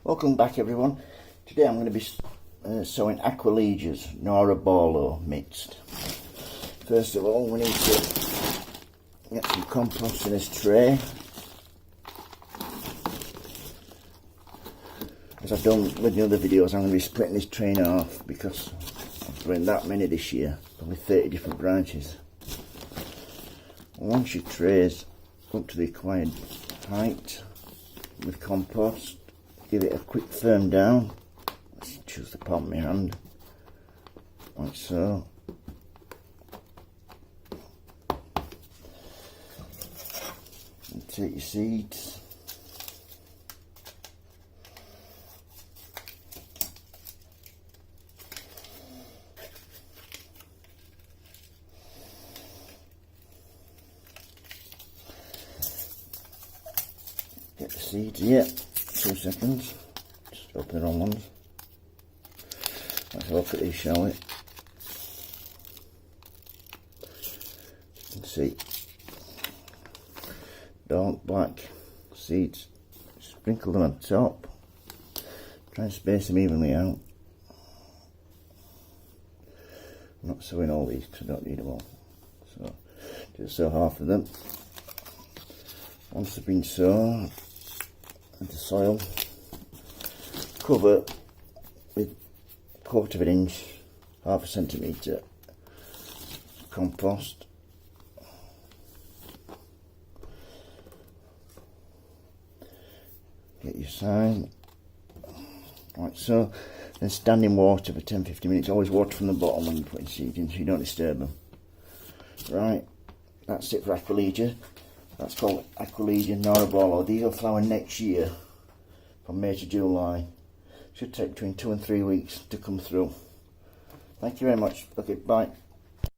Welcome back everyone. Today I'm going to be sowing Aquilegias, Nora Borlow mixed. First of all we need to get some compost in this tray. As I've done with the other videos, I'm going to be splitting this tray in half because I've grown that many this year, probably 30 different branches. Once your trays up to the required height with compost, give it a quick firm down. Let's choose the palm of my hand, like so. And take your seeds. Get the seeds here. 2 seconds. Just open the wrong ones. Let's have a look at these, shall we? You can see dark black seeds. Sprinkle them on top. Try and space them evenly out. I'm not sowing all these because I don't need them all. So just sow half of them. Once they've been sown into soil, cover with 1/4 of an inch, 1/2 centimetre compost. Get your sign, like so. Then stand in water for 10-15 minutes. Always water from the bottom when you're putting seeds in so you don't disturb them. Right, that's it for Aquilegia. That's called Aquilegia Nora Borlow. These will flower next year, from May to July. Should take between 2 and 3 weeks to come through. Thank you very much. Okay, bye.